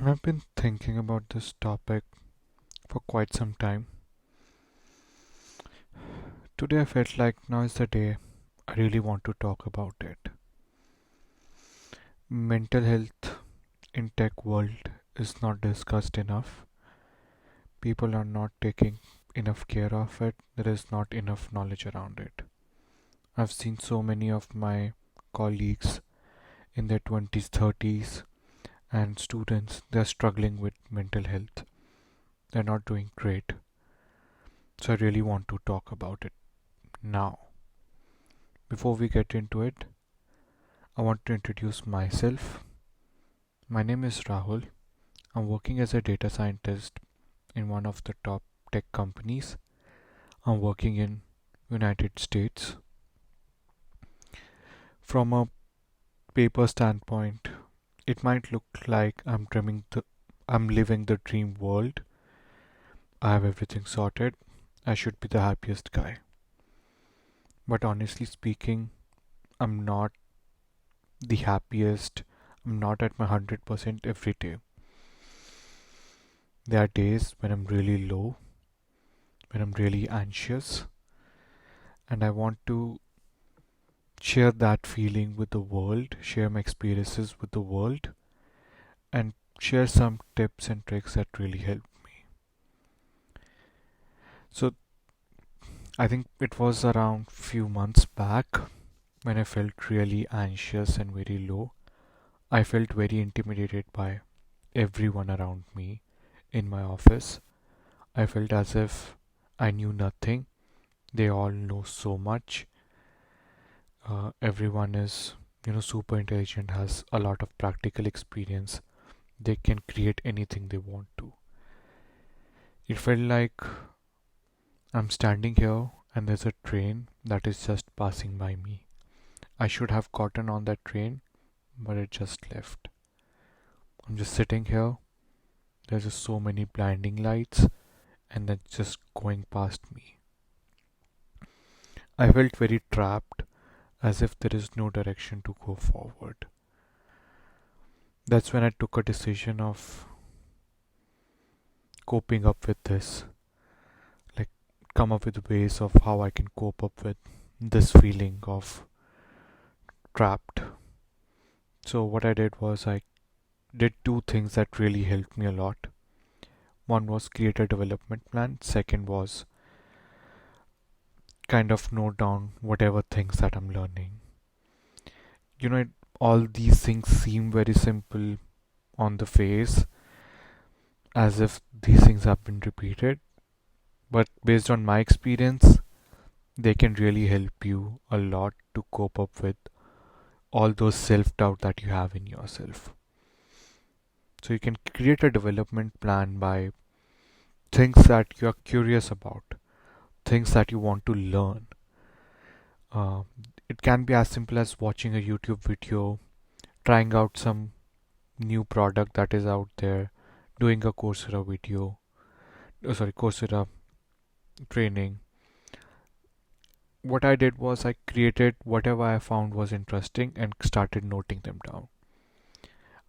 I've been thinking about this topic for quite some time. Today I felt like now is the day I really want to talk about it. Mental health in tech world is not discussed enough. People are not taking enough care of it. There is not enough knowledge around it. I've seen so many of my colleagues in their 20s, 30s and students, they're struggling with mental health. They're not doing great. So I really want to talk about it now. Before we get into it, I want to introduce myself. My name is Rahul. I'm working as a data scientist in one of the top tech companies. I'm working in United States. From a paper standpoint, it might look like I'm living the dream world. I have everything sorted. I should be the happiest guy. But honestly speaking, I'm not the happiest. I'm not at my 100% every day. There are days when I'm really low, when I'm really anxious, and I want to share that feeling with the world, share my experiences with the world, and share some tips and tricks that really help me. So I think it was around few months back when I felt really anxious and very low. I felt very intimidated by everyone around me in my office. I felt as if I knew nothing. They all know so much. Everyone is, super intelligent, has a lot of practical experience. They can create anything they want to. It felt like I'm standing here and there's a train that is just passing by me. I should have gotten on that train, but it just left. I'm just sitting here. There's just so many blinding lights and that's just going past me. I felt very trapped, as if there is no direction to go forward. That's when I took a decision of coping up with this, like come up with ways of how I can cope up with this feeling of trapped. So what I did was I did two things that really helped me a lot. One was create a development plan. Second was kind of note down whatever things that I'm learning. You know, all these things seem very simple on the face, as if these things have been repeated, but based on my experience, they can really help you a lot to cope up with all those self doubt that you have in yourself. So you can create a development plan by things that you are curious about, things that you want to learn. Uh, it can be as simple as watching a YouTube video, trying out some new product that is out there, doing a Coursera video, Coursera training. What I did was I created whatever I found was interesting and started noting them down.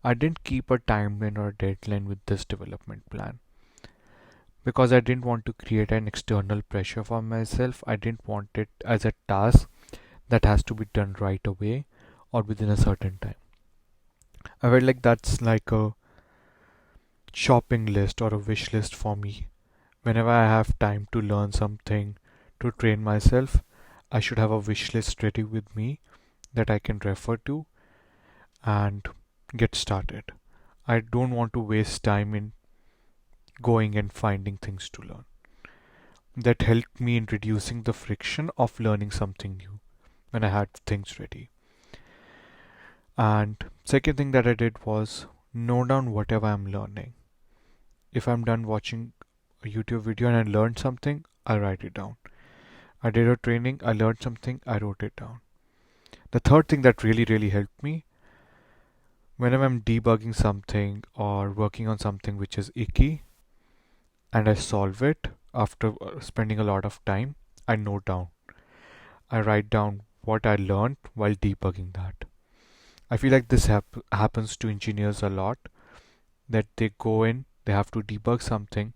I didn't keep a timeline or a deadline with this development plan because I didn't want to create an external pressure for myself. I didn't want it as a task that has to be done right away or within a certain time. I felt like that's like a shopping list or a wish list for me. Whenever I have time to learn something, to train myself, I should have a wish list ready with me that I can refer to and get started. I don't want to waste time in going and finding things to learn. That helped me in reducing the friction of learning something new when I had things ready. And second thing that I did was note down whatever I'm learning. If I'm done watching a YouTube video and I learned something, I write it down. I did a training, I learned something, I wrote it down. The third thing that really helped me, whenever I'm debugging something or working on something which is icky and I solve it after spending a lot of time, I note down. I write down what I learned while debugging that. I feel like this happens to engineers a lot. that they go in, they have to debug something.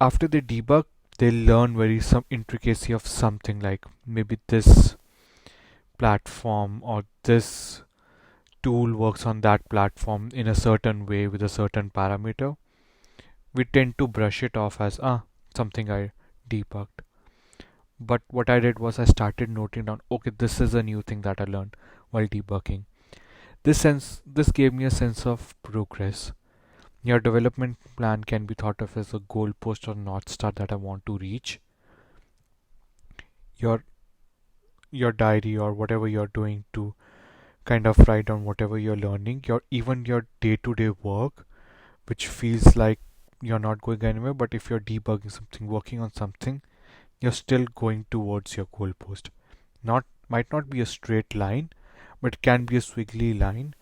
After they debug, they learn very some intricacy of something, like maybe this platform or this tool works on that platform in a certain way with a certain parameter. We tend to brush it off as something I debugged. But what I did was I started noting down, okay, this is a new thing that I learned while debugging. This gave me a sense of progress. Your development plan can be thought of as a goalpost or north star that I want to reach. Your your diary or whatever you're doing to kind of write down whatever you're learning, even your day-to-day work, which feels like you're not going anywhere, but if you're debugging something, working on something, you're still going towards your goalpost. Not Might not be a straight line, but it can be a squiggly line,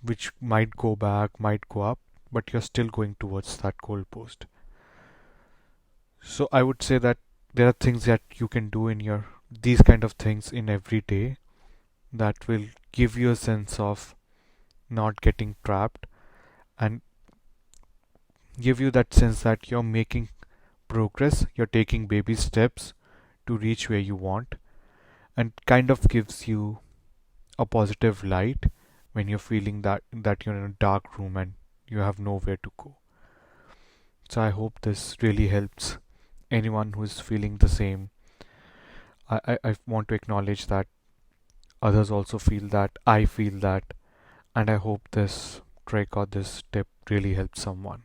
which might go back, might go up, but you're still going towards that goalpost. So I would say that there are things that you can do in your these kind of things in every day that will give you a sense of not getting trapped and give you that sense that you're making progress, you're taking baby steps to reach where you want, and kind of gives you a positive light when you're feeling that you're in a dark room and you have nowhere to go. So I hope this really helps anyone who is feeling the same. I want to acknowledge that others also feel that, I feel that, and I hope this trick or this tip really helps someone.